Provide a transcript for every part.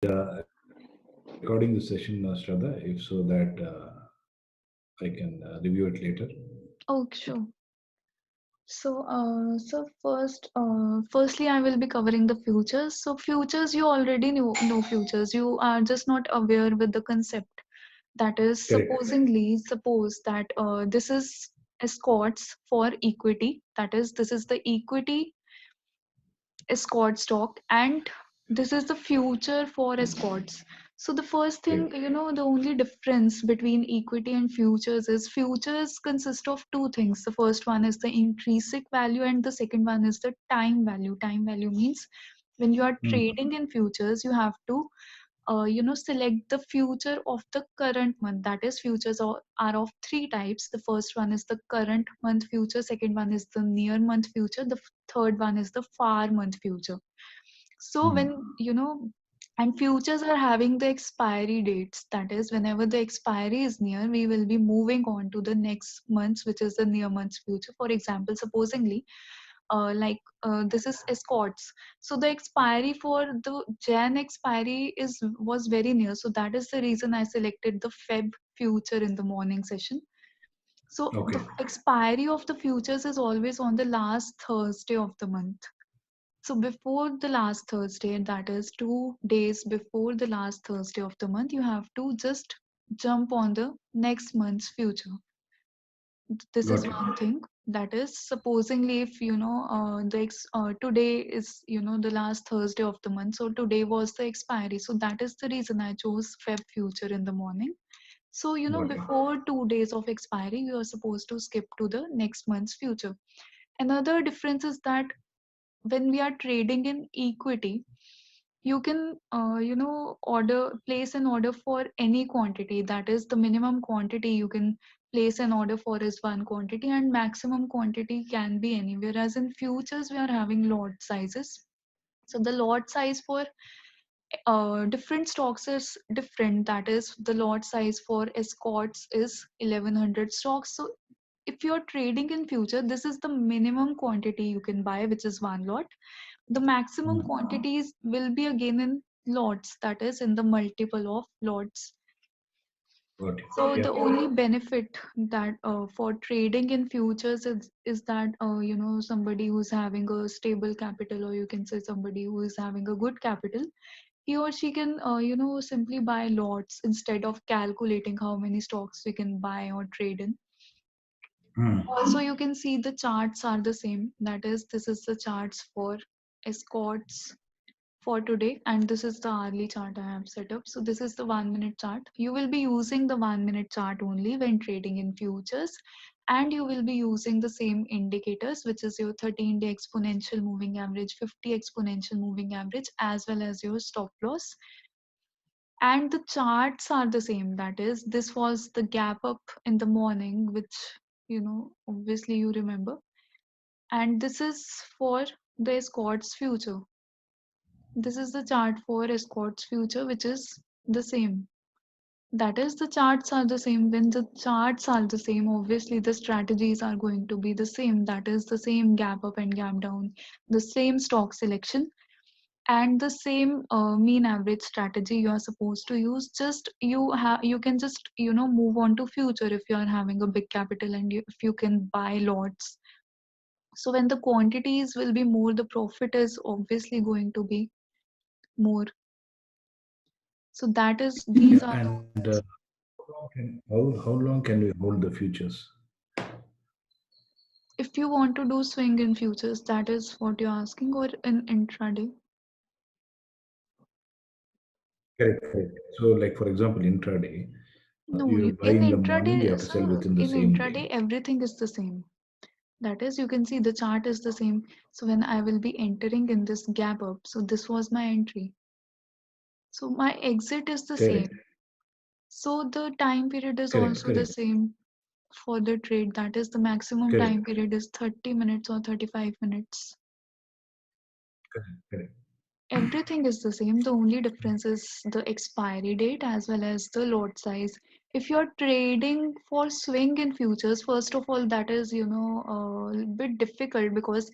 recording the session, Shraddha, if so that I can review it later. Oh, sure. Firstly, I will be covering the futures. So, futures, you already know futures. You are just not aware with the concept. That is, Correct. suppose that this is escorts for equity. That is, this is the equity escort stock, and this is the future for escorts. So the first thing, Correct. the only difference between equity and futures is futures consist of two things. The first one is the intrinsic value, and the second one is the time value. Time value means when you are Mm. trading in futures, you have to select the future of the current month. That is, futures are of three types. The first one is the current month future, second one is the near month future, the third one is the far month future. So Mm. when and futures are having the expiry dates. That is, whenever the expiry is near, we will be moving on to the next months, which is the near month's future. For example, supposingly, this is escorts. So the expiry for the Jan expiry is was very near. So that is the reason I selected the Feb future in the morning session. So the Okay. expiry of the futures is always on the last Thursday of the month. So before the last Thursday, that is 2 days before the last Thursday of the month, you have to just jump on the next month's future. This is Got it. one thing. That is, supposingly, if today is the last Thursday of the month, so today was the expiry. So that is the reason I chose Feb future in the morning. So Got it. before 2 days of expiry, you are supposed to skip to the next month's future. Another difference is that when we are trading in equity, you can place an order for any quantity. That is, the minimum quantity you can place an order for is one quantity, and maximum quantity can be anywhere. As in futures, we are having lot sizes. So the lot size for different stocks is different. That is, the lot size for escorts is 1100 stocks. So if you're trading in future, this is the minimum quantity you can buy, which is one lot. The maximum Mm. quantities will be again in lots, that is, in the multiple of lots. Got it. So Yeah. the only benefit that for trading in futures is that somebody who's having a stable capital, or you can say somebody who is having a good capital, he or she can simply buy lots instead of calculating how many stocks we can buy or trade in. Mm. Also, you can see the charts are the same. That is, this is the charts for escorts for today, and this is the hourly chart I have set up. So this is the 1 minute chart. You will be using the 1 minute chart only when trading in futures, and you will be using the same indicators, which is your 13-day exponential moving average, 50 exponential moving average, as well as your stop loss. And the charts are the same. That is, this was the gap up in the morning, which obviously you remember, and this is for the escorts future. This is the chart for escorts future, which is the same. That is, the charts are the same. When the charts are the same, obviously the strategies are going to be the same. That is, the same gap up and gap down, the same stock selection, and the same mean average strategy you are supposed to use. Just you can just move on to future if you are having a big capital, and if you can buy lots. So when the quantities will be more, the profit is obviously going to be more. So that is, these Yeah. are the, And how long can we hold the futures? if you want to do swing in futures, that is what you're asking, or in intraday. Correct. Correct. So, like for example, intraday, No, you buy in in the morning, you intraday, have to sell so within the in same day. intraday, everything is the same. That is, you can see the chart is the same. So when I will be entering in this gap up, so this was my entry. So my exit is the Correct. same. So the time period is Correct. also the Correct. same for the trade. That is, the maximum time Correct. period is 30 minutes or 35 minutes. Correct. Correct. Everything is the same. The only difference is the expiry date as well as the lot size. If you're trading for swing in futures, first of all, that is, a bit difficult because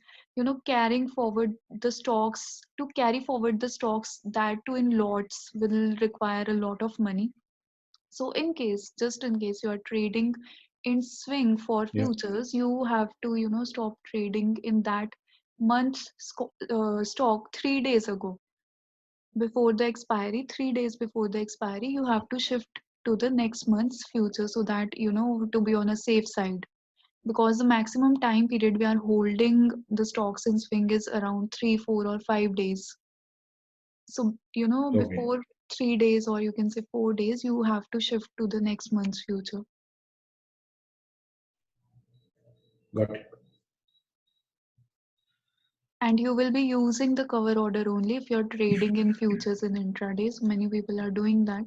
carrying forward the stocks. To carry forward the stocks, that too in lots, will require a lot of money. So in case, just in case you are trading in swing for Yeah. futures, you have to stop trading in that stock 3 days ago, before the expiry. 3 days before the expiry, you have to shift to the next month's future, so that to be on a safe side, because the maximum time period we are holding the stocks in swing is around 3, 4, or 5 days. So Okay. before 3 days, or you can say 4 days, you have to shift to the next month's future. Got it. And you will be using the cover order only if you're trading in futures in intradays. Many people are doing that.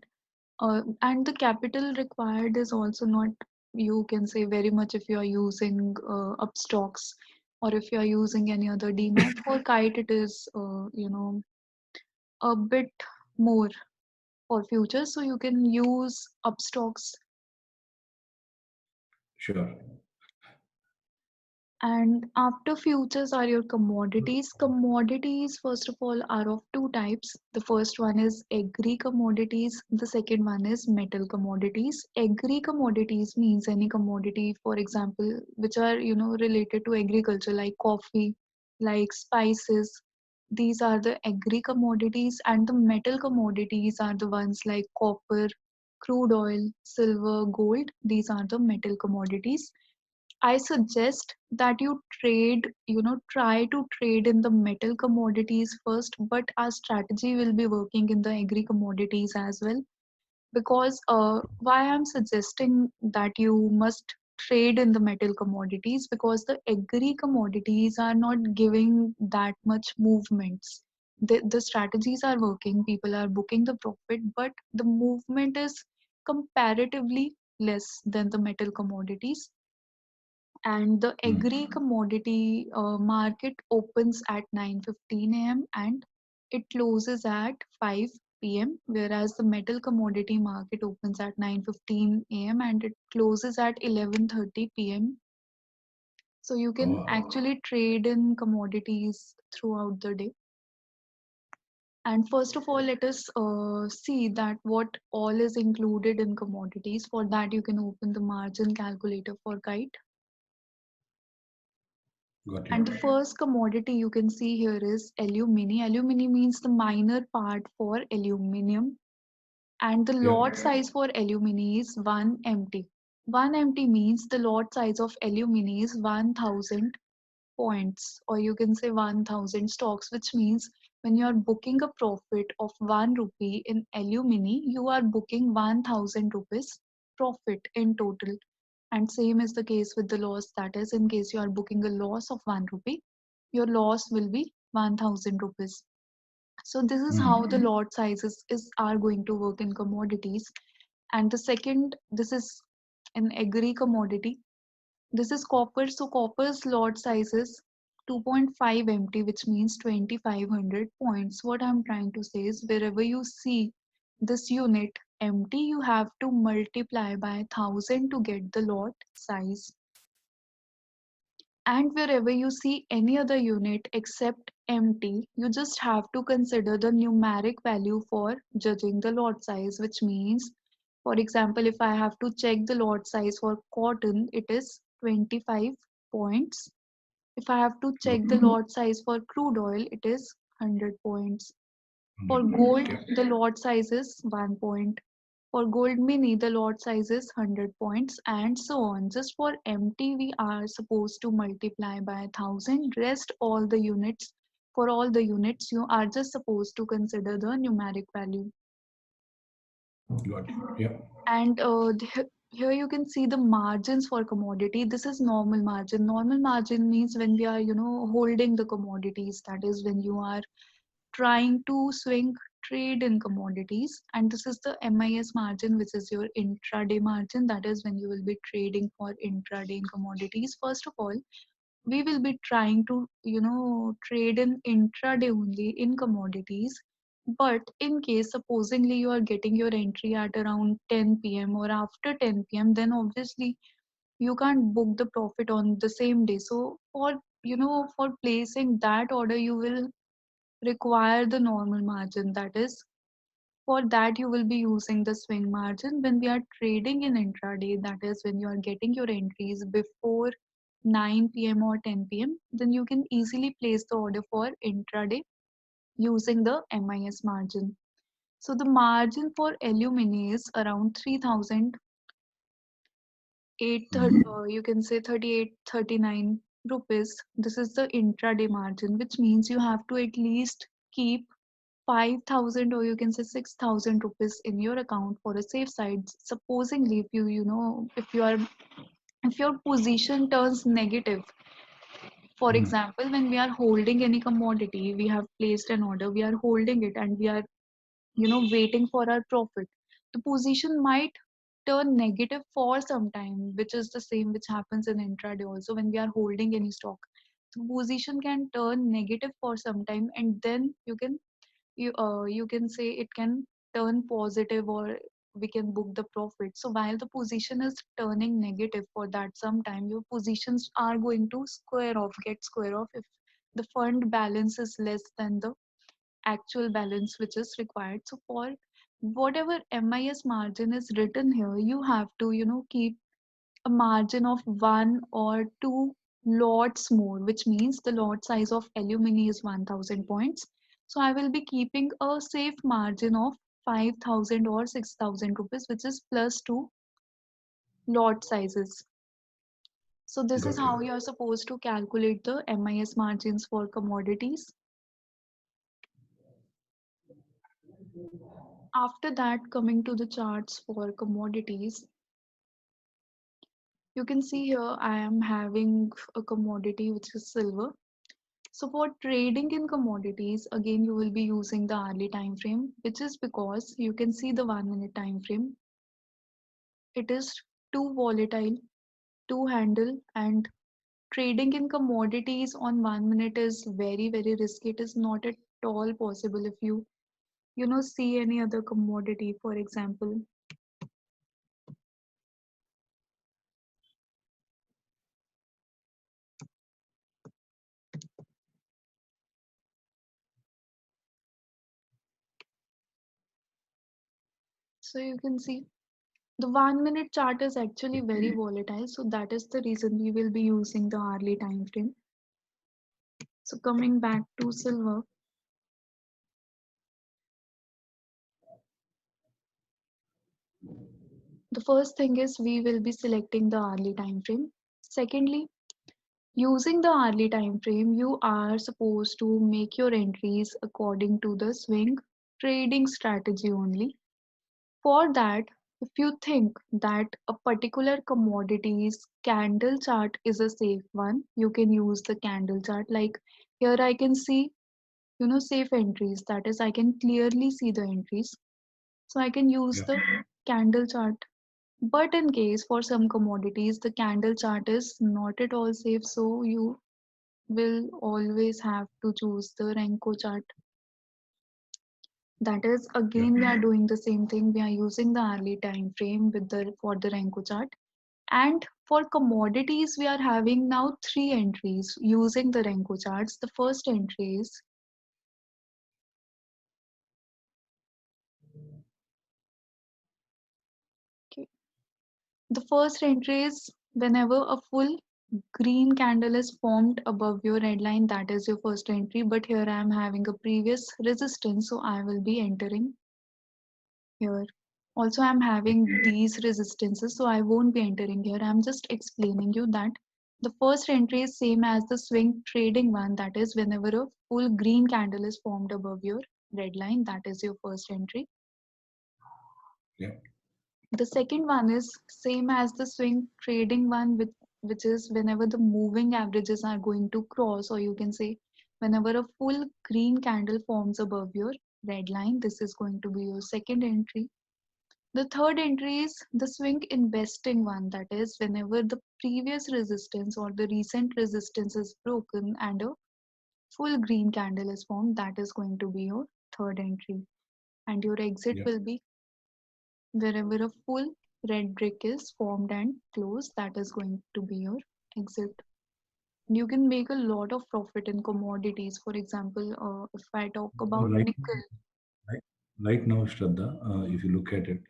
And the capital required is also not, you can say, very much if you are using up stocks, or if you are using any other demat. For kite, it is a bit more for futures, so you can use up stocks. Sure. And after futures are your commodities. Commodities, first of all, are of two types. The first one is agri commodities. The second one is metal commodities. Agri commodities means any commodity, for example, which are related to agriculture, like coffee, like spices. These are the agri commodities, and the metal commodities are the ones like copper, crude oil, silver, gold. These are the metal commodities. I suggest that you try to trade in the metal commodities first, but our strategy will be working in the agri commodities as well. Because why I'm suggesting that you must trade in the metal commodities, because the agri commodities are not giving that much movements. The strategies are working, people are booking the profit, but the movement is comparatively less than the metal commodities. And the Hmm. agri commodity market opens at 9:15 a.m. and it closes at 5 p.m., whereas the metal commodity market opens at 9:15 a.m. and it closes at 11:30 p.m. So you can Oh, actually trade in commodities throughout the day. And first of all, let us see that what all is included in commodities. For that, you can open the margin calculator for Kite. got it. And the first commodity you can see here is alumini. Alumini means the minor part for aluminium. And the Yeah. lot size for alumini is 1 MT. 1 MT means the lot size of alumini is 1000 points, or you can say 1000 stocks, which means when you are booking a profit of 1 rupee in alumini, you are booking 1000 rupees profit in total. And same is the case with the loss. That is, in case you are booking a loss of 1 rupee, your loss will be 1000 rupees. So this is how the Hmm. lot sizes are going to work in commodities. And the second, this is an agri commodity. This is copper. So copper's lot size is 2.5 MT, which means 2500 points. What I'm trying to say is, wherever you see this unit MT, you have to multiply by 1000 to get the lot size. And wherever you see any other unit except MT, you just have to consider the numeric value for judging the lot size, which means, for example, if I have to check the lot size for cotton, it is 25 points. If I have to check the Okay. lot size for crude oil, it is 100 points. For 100 points. gold, Yeah. the lot size is 1 point. For gold mini, the lot size is 100 points, and so on. Just for MT, we are supposed to multiply by 1000. Rest all the units, for all the units, you are just supposed to consider the numeric value. Got it. Yeah. And here you can see the margins for commodity. This is normal margin. Normal margin means when we are, holding the commodities. That is when you are trying to swing trade in commodities. And this is the MIS margin, which is your intraday margin. That is when you will be trading for intraday in commodities. First of all, we will be trying to trade in intraday only in commodities. But in case supposingly you are getting your entry at around 10 p.m. or after 10 p.m., then obviously you can't book the profit on the same day. So for for placing that order, you will require the normal margin. That is, for that, you will be using the swing margin. When we are trading in intraday, that is, when you are getting your entries before 9 p.m. or 10 p.m., then you can easily place the order for intraday using the MIS margin. So the margin for alumini is around 3,830, Mhm. you can say 3839 rupees. This is the intraday margin, which means you have to at least keep 5,000, or you can say 6,000 rupees in your account for a safe side. Supposingly, if if your position turns negative, for Mhm. example, when we are holding any commodity, we have placed an order, we are holding it, and we are waiting for our profit. The position might turn negative for some time, which is the same which happens in intraday also. When we are holding any stock, the position can turn negative for some time, and then you can say it can turn positive, or we can book the profit. So while the position is turning negative for that some time, your positions are going to get square off if the fund balance is less than the actual balance which is required. So for whatever MIS margin is written here, you have to keep a margin of one or two lots more, which means the lot size of alumini is 1000 points. So I will be keeping a safe margin of 5,000 or 6,000 rupees, which is plus two lot sizes. So this is Got you. how you are supposed to calculate the MIS margins for commodities. After that, coming to the charts for commodities, you can see here I am having a commodity which is silver. So for trading in commodities, again you will be using the hourly time frame, which is because you can see the 1 minute time frame. It is too volatile to handle, and trading in commodities on 1 minute is very very risky. It is not at all possible if you see any other commodity, for example. So you can see the 1 minute chart is actually very volatile. So that is the reason we will be using the hourly time frame. So coming back to silver, the first thing is we will be selecting the hourly time frame. Secondly, using the hourly time frame, you are supposed to make your entries according to the swing trading strategy only. For that, if you think that a particular commodity's candle chart is a safe one, you can use the candle chart. Like here I can see, safe entries. That is, I can clearly see the entries. So I can use Yeah. the candle chart. But in case for some commodities, the candle chart is not at all safe, so you will always have to choose the Renko chart. That is, Yeah. again, we are doing the same thing. We are using the hourly time frame for the Renko chart. And for commodities, we are having now three entries using the Renko charts. The first entry is, okay, the first entry is whenever a full green candle is formed above your red line, that is your first entry. But here I am having a previous resistance, so I will be entering here. Also, I'm having these resistances, so I won't be entering here. I'm just explaining you that the first entry is same as the swing trading one. That is, whenever a full green candle is formed above your red line, that is your first entry. Yeah. The second one is same as the swing trading one, which is whenever the moving averages are going to cross, or you can say whenever a full green candle forms above your red line, this is going to be your second entry. The third entry is the swing investing one, that is whenever the previous resistance or the recent resistance is broken and a full green candle is formed, that is going to be your third entry. And your exit Yeah. will be wherever a full red brick is formed and closed, that is going to be your exit. You can make a lot of profit in commodities. For example, if I talk about Right, nickel, right, right now, Shraddha, if you look at it,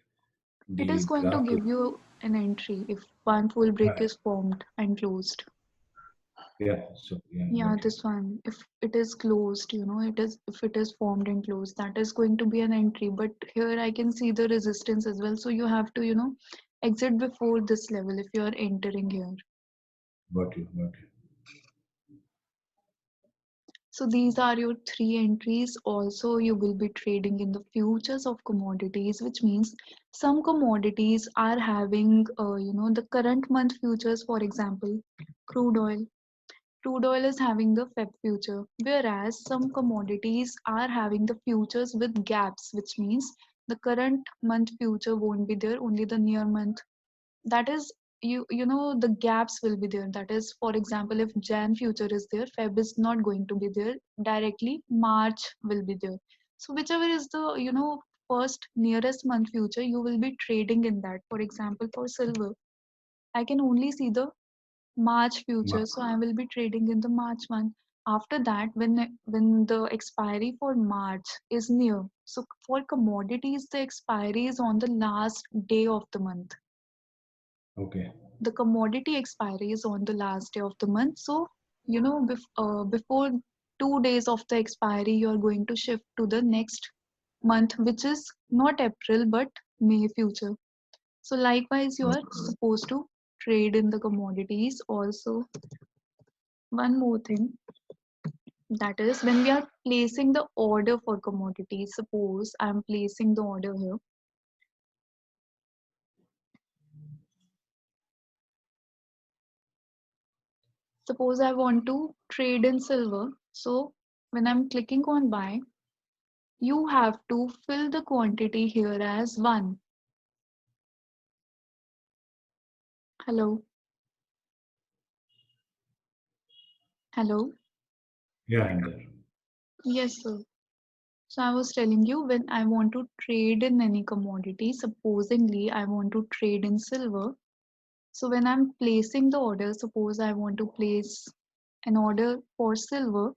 it is the going to graph give looks, you an entry if one full break uh, is formed and closed. yeah, so yeah, Yeah, got you. this one, if it is closed, it is, if it is formed and closed, that is going to be an entry. But here I can see the resistance as well. So you have to, exit before this level if you are entering here. Got you, got you. So these are your three entries. Also, you will be trading in the futures of commodities, which means some commodities are having, the current month futures, for example, crude oil. Crude oil is having the Feb future, whereas some commodities are having the futures with gaps, which means the current month future won't be there, only the near month. That is, the gaps will be there. That is, for example, if Jan future is there, Feb is not going to be there directly, March will be there. So whichever is the, first nearest month future, you will be trading in that. For example, for silver, I can only see the March Ma- future, so I will be trading in the March one. After that, when the expiry for March is near, so for commodities, the expiry is on the last day of the month. okay, The commodity expiry is on the last day of the month. So, before 2 days of the expiry, you are going to shift to the next month, which is not April but May future. So, likewise, you are okay. supposed to trade in the commodities. Also, one more thing, that is when we are placing the order for commodities. Suppose I'm placing the order here. Suppose I want to trade in silver. So, when I'm clicking on buy, you have to fill the quantity here as 1. Hello, hello. Yeah, I'm there. Yes, sir. So I was telling you, when I want to trade in any commodity, supposingly I want to trade in silver. So when I'm placing the order, suppose I want to place an order for silver.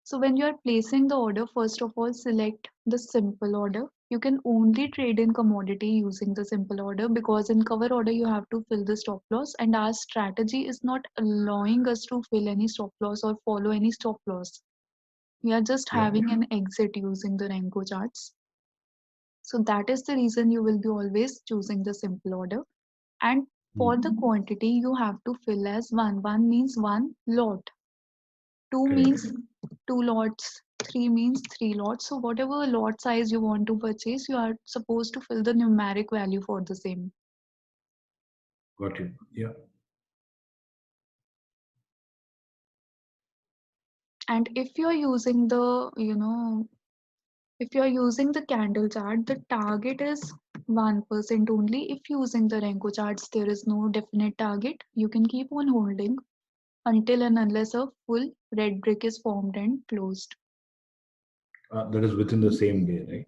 So when you are placing the order, first of all, select the simple order. You can only trade in commodity using the simple order, because in cover order you have to fill the stop loss, and our strategy is not allowing us to fill any stop loss or follow any stop loss. We are just Yeah, having an exit using the Renko charts. So that is the reason you will be always choosing the simple order. And for the mm, quantity, you have to fill as 1. 1 means 1 lot. 2 correct. means 2 lots. 3 means 3 lots. So whatever lot size you want to purchase, you are supposed to fill the numeric value for the same. Got you. Yeah, And if you are using the, if you are using the candle chart, the target is 1% only. If using the Renko charts, there is no definite target. You can keep on holding until and unless a full red brick is formed and closed that is within the same day, right?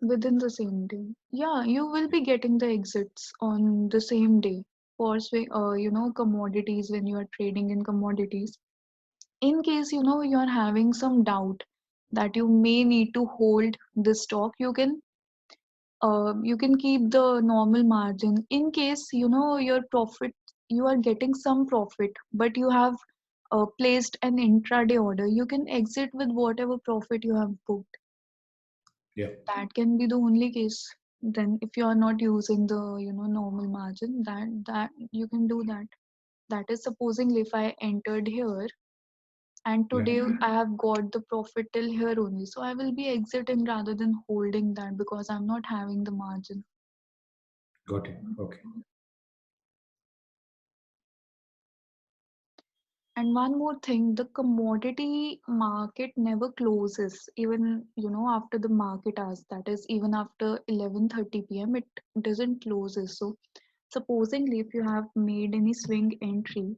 within the same day. Yeah, you will be getting the exits on the same day for commodities. When you are trading in commodities, in case you are having some doubt that you may need to hold this stock, you can keep the normal margin. In case your profit, you are getting some profit, but you have placed an intraday order, you can exit with whatever profit you have booked. Yeah, That can be the only case. Then if you are not using the normal margin, that you can do that. That is supposing if I entered here and yeah, today I have got the profit till here only, so I will be exiting rather than holding that, because I'm not having the margin. got you. Okay. And one more thing, the commodity market never closes, even after the market hours. That is, even after 11:30 p.m. it doesn't closes. So, supposingly if you have made any swing entry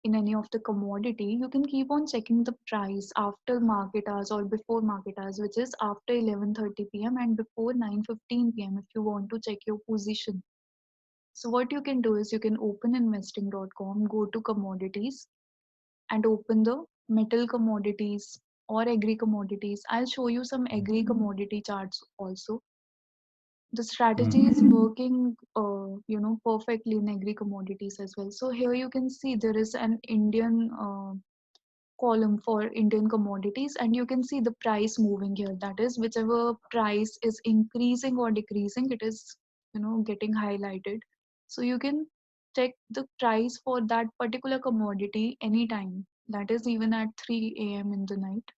in any of the commodity, you can keep on checking the price after market hours or before market hours, which is after 11:30 p.m. and before 9:15 p.m. if you want to check your position. So what you can do is you can open investing.com, go to commodities, and open the metal commodities or agri commodities. I'll show you some agri commodity charts also. The strategy is Mm. working, perfectly in agri commodities as well. So here you can see there is an Indian column for Indian commodities, and you can see the price moving here. That is, whichever price is increasing or decreasing, it is getting highlighted. So you can check the price for that particular commodity anytime. That is even at 3 a.m. in the night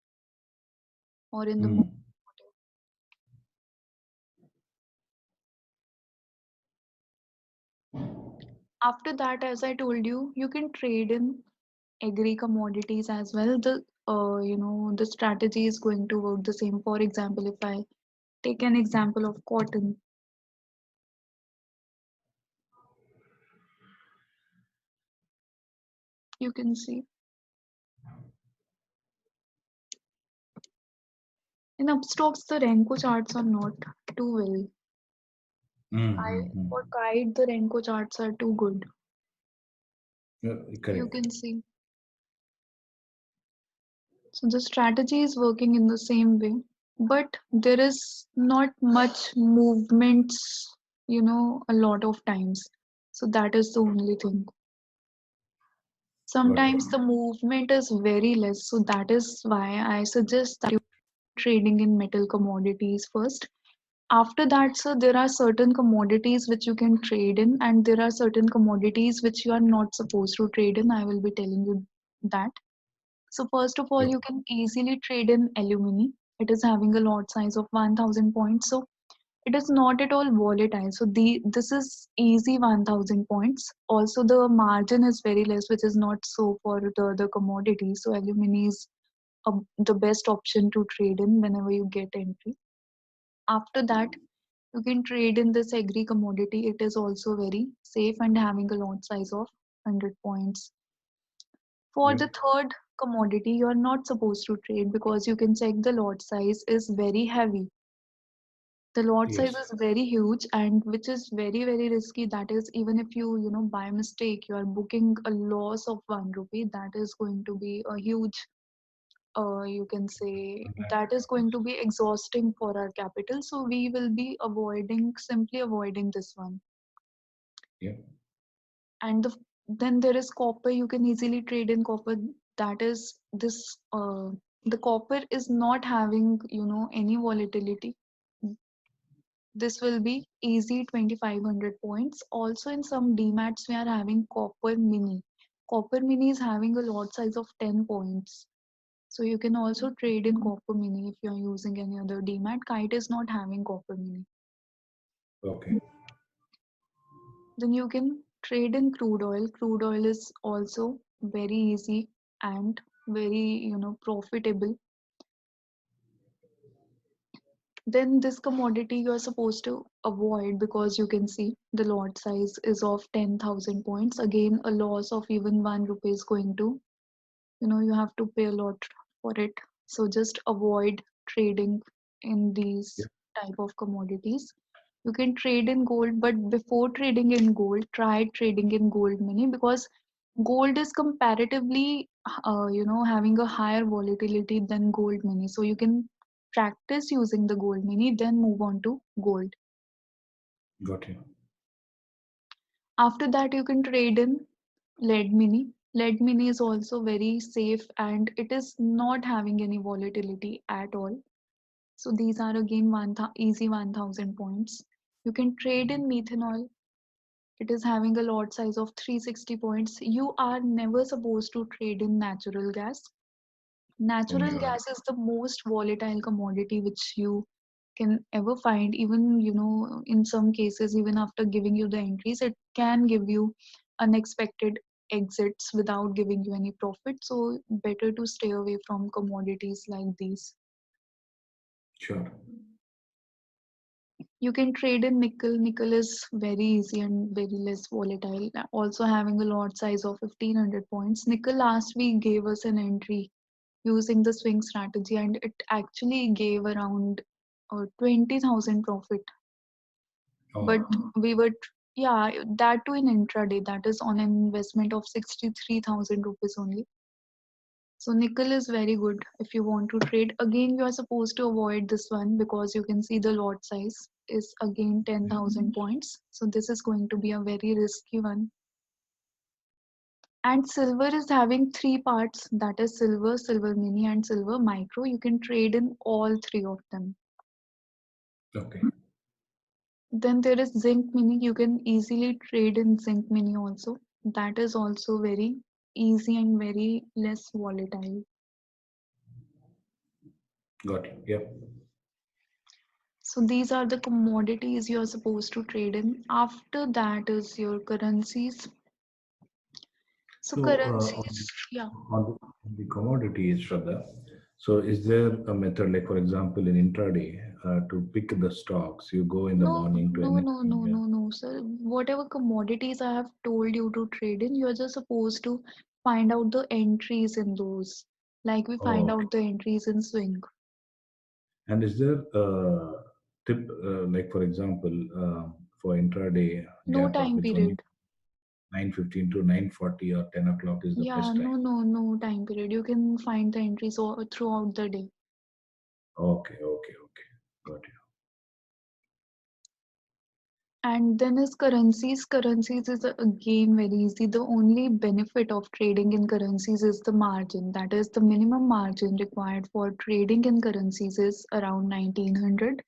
or in the morning. Mm. After that, as I told you, you can trade in agri commodities as well. The strategy is going to work the same. For example, if I take an example of cotton, you can see in upstocks the Renko charts are not too well. I Mm. Mm. for kite the Renko charts are too good. You Correct. can see. So the strategy is working in the same way, but there is not much movements, a lot of times. So that is the only thing. Got it. Sometimes the movement is very less, so that is why I suggest that you trading in metal commodities first. After that, sir, there are certain commodities which you can trade in, and there are certain commodities which you are not supposed to trade in. I will be telling you that. So first of all, Okay. you can easily trade in alumini. It is having a lot size of 1000 points. So it is not at all volatile. So this is easy 1000 points. Also, the margin is very less, which is not so for the other commodities. So alumini is the best option to trade in whenever you get entry. After that, you can trade in this agri commodity. It is also very safe and having a lot size of 100 points. For Yep. the third commodity, you are not supposed to trade because you can check the lot size is very heavy. The lot size Yes. is very huge and which is very very risky. That is, even if you by mistake you are booking a loss of 1 rupee, that is going to be a huge, you can say, that is going to be exhausting for our capital. So we will be simply avoiding this one. Yep. And then there is copper. You can easily trade in copper. That is this the copper is not having any volatility. This will be easy 2500 points. Also in some demats we are having copper mini. Copper mini is having a lot size of 10 points. So you can also trade in copper mini if you are using any other demat. Kite is not having copper mini. Okay. Then you can trade in crude oil. Crude oil is also very easy and very profitable. Then this commodity you are supposed to avoid because you can see the lot size is of 10,000 points. Again, a loss of even 1 rupee is going to, you have to pay a lot for it. So just avoid trading in these Yep. type of commodities. You can trade in gold, but before trading in gold, try trading in gold mini because gold is comparatively, having a higher volatility than gold mini. So you can practice using the gold mini, then move on to gold. Got you. After that, you can trade in lead mini. Lead mini is also very safe and it is not having any volatility at all. So these are again easy 1000 points. You can trade in methanol. It is having a lot size of 360 points. You are never supposed to trade in natural gas. Oh my Natural God. gas is the most volatile commodity which you can ever find. Even, in some cases, even after giving you the entries, it can give you unexpected exits without giving you any profit. So, better to stay away from commodities like these. Sure. You can trade in nickel. Nickel is very easy and very less volatile. Also having a lot size of 1500 points. Nickel last week gave us an entry using the swing strategy and it actually gave around 20,000 profit. But Oh, we were, yeah, that too in intraday. That is on an investment of 63,000 rupees only. So nickel is very good if you want to trade. Again, you are supposed to avoid this one because you can see the lot size is again 10,000 points. So this is going to be a very risky one. And silver is having three parts, that is silver, silver mini, and silver micro. You can trade in all three of them. Okay. Then there is zinc mini. You can easily trade in zinc mini also. That is also very easy and very less volatile. Got you. Yep. So these are the commodities you are supposed to trade in. After that is your currencies. So So currencies, yeah. on the commodities, Shraddha, so is there a method, like for example, in intraday, to pick the stocks? You go in the No, morning to no, no, no, anything. no, no, sir. Whatever commodities I have told you to trade in, you're just supposed to find out the entries in those. Like we find Oh, out the entries in swing. and is there a tip, like for example, for intraday No jackpot, time which only period. 9:15 to 9:40 or 10 o'clock is the Yeah, best time? no, no, no time period. You can find the entries all throughout the day. Okay, okay, okay. Got you. And then is currencies. Currencies is again very easy. The only benefit of trading in currencies is the margin. That is the minimum margin required for trading in currencies is around 1900,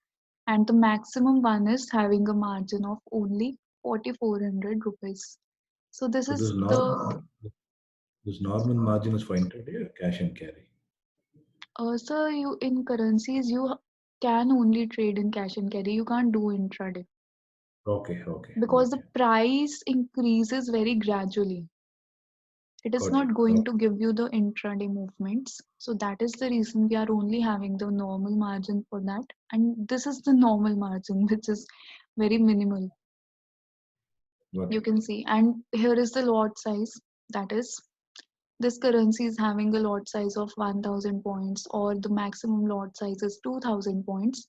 and the maximum one is having a margin of only 4400 rupees. So this So is the this normal margin is for intraday or cash and carry? sir, you in currencies you can only trade in cash and carry. You can't do intraday Okay, okay, because got the you. price increases very gradually. It is Got you. not going Okay, to give you the intraday movements. So that is the reason we are only having the normal margin for that. And this is the normal margin, which is very minimal. got You you. can see. And here is the lot size. That is, this currency is having a lot size of 1000 points, or the maximum lot size is 2000 points.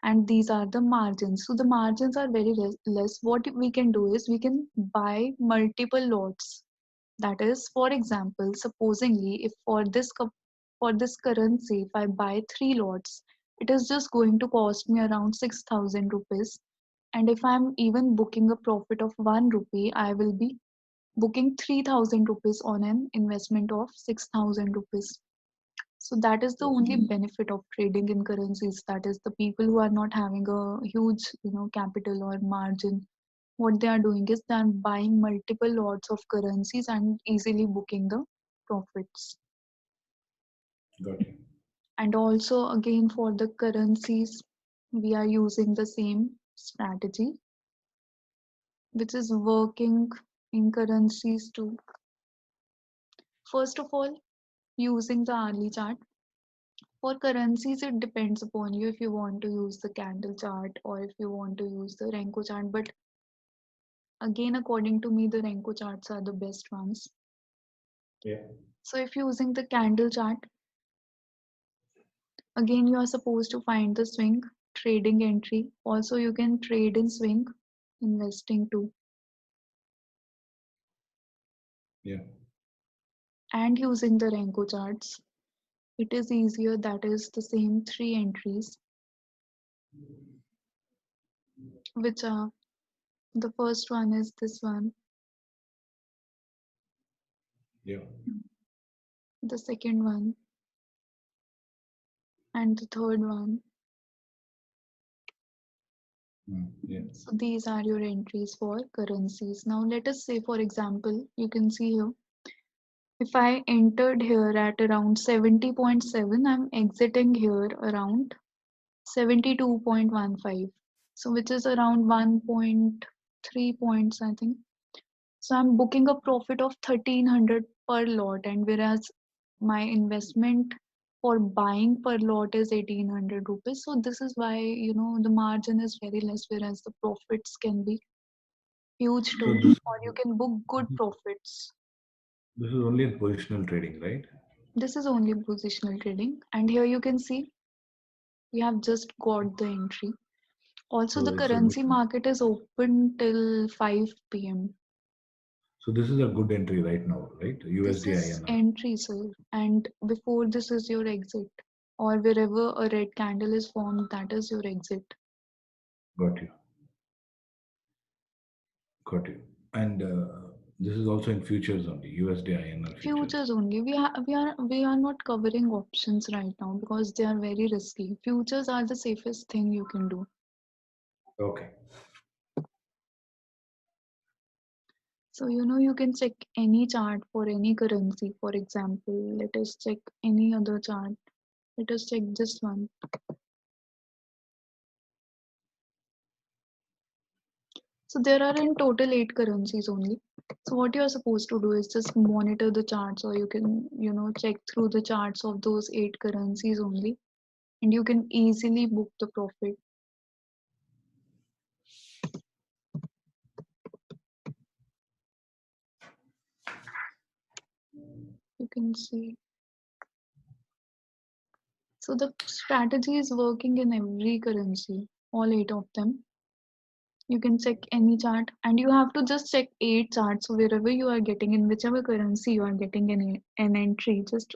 And these are the margins. So the margins are very less. What we can do is we can buy multiple lots. That is, for example, supposingly, if for this currency, if I buy three lots, it is just going to cost me around 6,000 rupees. And if I'm even booking a profit of 1 rupee, I will be booking 3,000 rupees on an investment of 6,000 rupees. So that is the only benefit of trading in currencies. That is the people who are not having a huge, capital or margin, what they are doing is they are buying multiple lots of currencies and easily booking the profits. Got you. And also again for the currencies, we are using the same strategy, which is working in currencies too. First of all, using the hourly chart. For currencies, it depends upon you if you want to use the candle chart or if you want to use the Renko chart. But again, according to me, the Renko charts are the best ones. Yeah. So if you're using the candle chart, again, you are supposed to find the swing trading entry. Also, you can trade in swing investing too. Yeah. And using the Renko charts, it is easier. That is the same three entries, which are the first one is this one, Yeah. the second one, and the third one. Yeah. So these are your entries for currencies. Now let us say, for example, you can see here, if I entered here at around 70.7, I'm exiting here around 72.15. So which is around 1.3 points, I think. So I'm booking a profit of 1300 per lot, and whereas my investment for buying per lot is 1800 rupees. So this is why, the margin is very less, whereas the profits can be huge So too, this or you can book good profits. this is only in positional trading, right? This is only positional trading, and here you can see we have just got the entry. Also, So the it's a currency market is open till 5 p.m. So this is a good entry right now, right? This USD is INR. entry, sir. And before this is your exit. Or wherever a red candle is formed, that is your exit. Got you. Got you. And this is also in futures only, USD INR futures. Futures only. We are not covering options right now because they are very risky. Futures are the safest thing you can do. Okay. So you can check any chart for any currency. For example, let us check any other chart. Let us check this one. So there are in total 8 currencies only. So what you are supposed to do is just monitor the charts, or you can check through the charts of those 8 currencies only, and you can easily book the profit. You can see. So the strategy is working in every currency, all 8 of them. You can check any chart, and you have to just check 8 charts. So wherever you are getting, in whichever currency you are getting an entry, just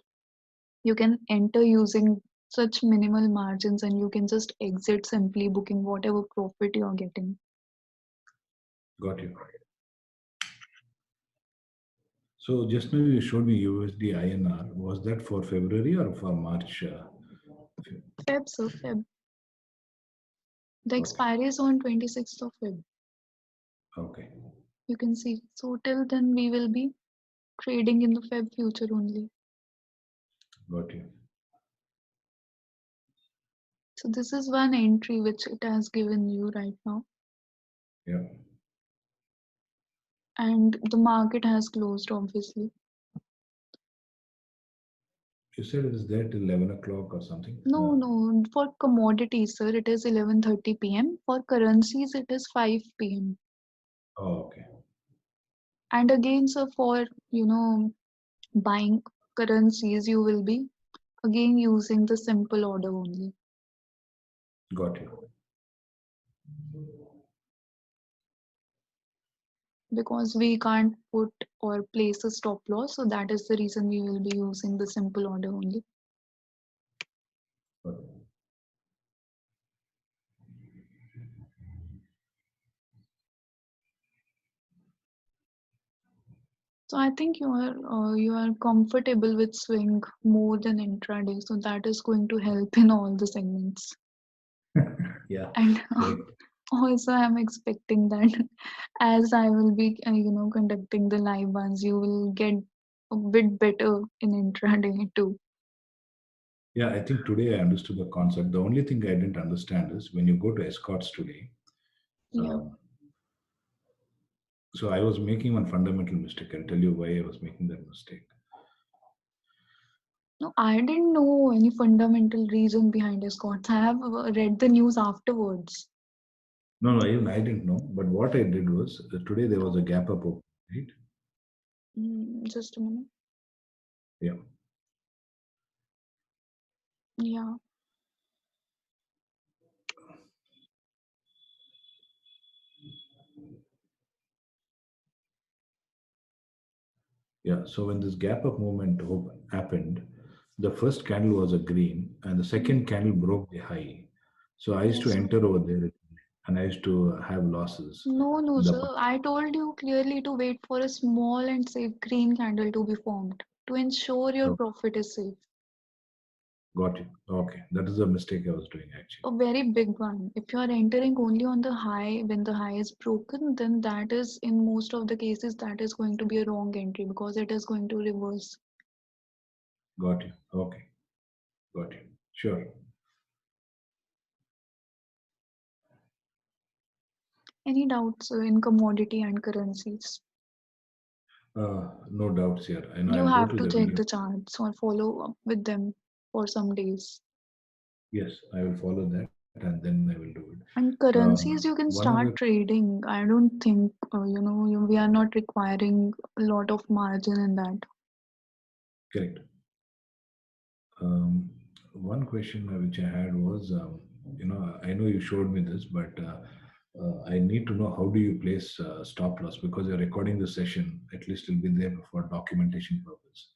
you can enter using such minimal margins, and you can just exit simply booking whatever profit you are getting. Got you. So just now you showed me USD INR. Was that for February or for March? Feb, so Feb. The Okay. expiry is on 26th of Feb. Okay. You can see. So till then we will be trading in the Feb future only. Got you. So this is one entry which it has given you right now. Yeah. And the market has closed, obviously. You said it is there till 11 o'clock or something. No, for commodities, sir, it is 11:30 p.m. For currencies, it is 5 p.m. Oh, okay. And again, sir, for buying currencies, you will be again using the simple order only, Got you. because we can't put or place a stop loss. So that is the reason we will be using the simple order only. Got you. So I think you are comfortable with swing more than intraday. So that is going to help in all the segments. Yeah. And Correct. also, I'm expecting that as I will be, conducting the live ones, you will get a bit better in intraday too. Yeah, I think today I understood the concept. The only thing I didn't understand is when you go to escorts today. Yeah. Um, so I was making one fundamental mistake. I'll tell you why I was making that mistake. No, I didn't know any fundamental reason behind escorts. I have read the news afterwards. No, no, even I didn't know. But what I did was today there was a gap up open, right? Just a minute. Yeah. Yeah. Yeah. So when this gap up movement happened, the first candle was a green and the Mm, second candle broke the high. So I used to yes, sir. enter over there and I used to have losses No, no, in the sir. I told you clearly to wait for a small and safe green candle to be formed to ensure your so profit is safe. got it. Okay. That is a mistake I was doing actually. A very big one. If you are entering only on the high when the high is broken, then that is in most of the cases that is going to be a wrong entry because it is going to reverse. Got you. Okay. Got you. Sure. Any doubts in commodity and currencies? No doubts here. I know You I'll go have to to the check video. the charts or follow up with them for some days. Yes, I will follow that and then I will do it. And currencies, you can One other start trading. I don't think, we are not requiring a lot of margin in that. correct. One question which I had was, I know you showed me this, but I need to know how do you place stop loss because you're recording the session. At least it'll be there for documentation purpose.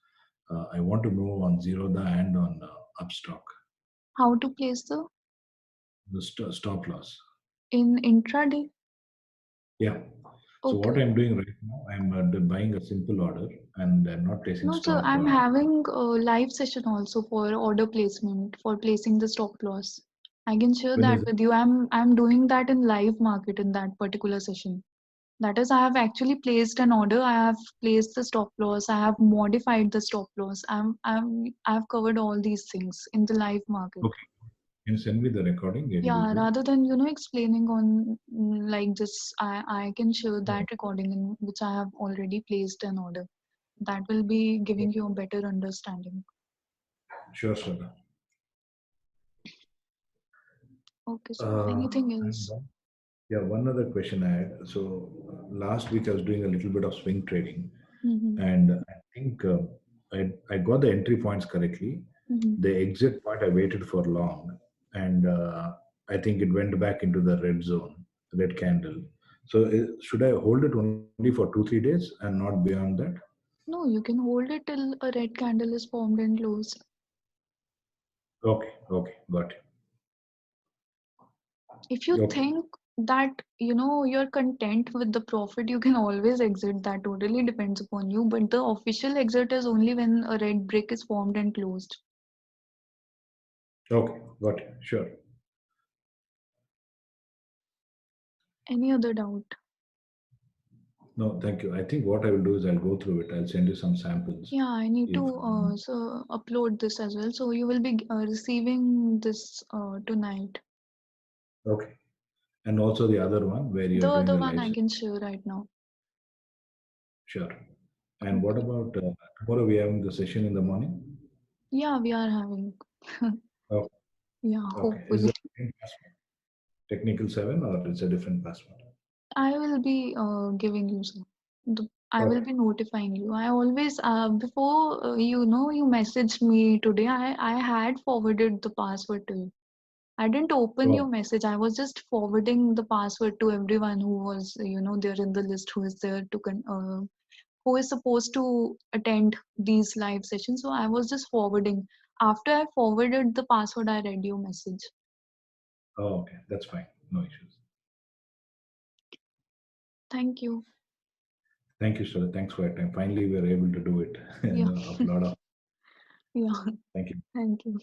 I want to know on Zerodha and on Upstock How to place the the stop loss. in intraday? Yeah. So Okay. what I'm doing right now, I'm buying a simple order and I'm not placing No, so stop. I'm having a live session also for order placement for placing the stop loss. I can share When that is it? with you. I'm doing that in live market in that particular session. That is, I have actually placed an order. I have placed the stop loss. I have modified the stop loss. I've covered all these things in the live market. Okay. Can you send me the recording? Can you do Yeah, it? rather than explaining on like this, I can share that Oh, recording in which I have already placed an order. That will be giving you a better understanding. sure, sir. Okay, so Uh, anything and else? yeah, one other question I had. So last week I was doing a little bit of swing trading, Mm-hmm. and I think I got the entry points correctly. Mm-hmm. The exit point I waited for long, and I think it went back into the red zone, red candle. So should I hold it only for 2 3 days and not beyond that? No, you can hold it till a red candle is formed and closed. Okay, okay, got it. If you Okay, think that you're content with the profit, you can always exit. That totally depends upon you. But the official exit is only when a red brick is formed and closed. okay, got it. Sure. Any other doubt? No, thank you. I think what I will do is I'll go through it. I'll send you some samples. Yeah, I need If to so upload this as well. So you will be receiving this tonight. okay, and also the other one where you The are doing other the one live I session. can share right now. Sure. And what Okay. about tomorrow? We have the session in the morning. Yeah, we are having. Oh, Yeah, okay. Is hopefully. it the same password? Technical 7 or it's a different password? I will be giving you some. I will Okay. be notifying you. I always before you messaged me today. I had forwarded the password to you. I didn't open your Oh, message. I was just forwarding the password to everyone who was there in the list who is there to who is supposed to attend these live sessions. So I was just forwarding. After I forwarded the password, I read your message. oh, okay. That's fine. No issues. Thank you. Thank you, sir. Thanks for your time. Finally, we were able to do it. Yeah, Of lot of yeah. thank you. Thank you.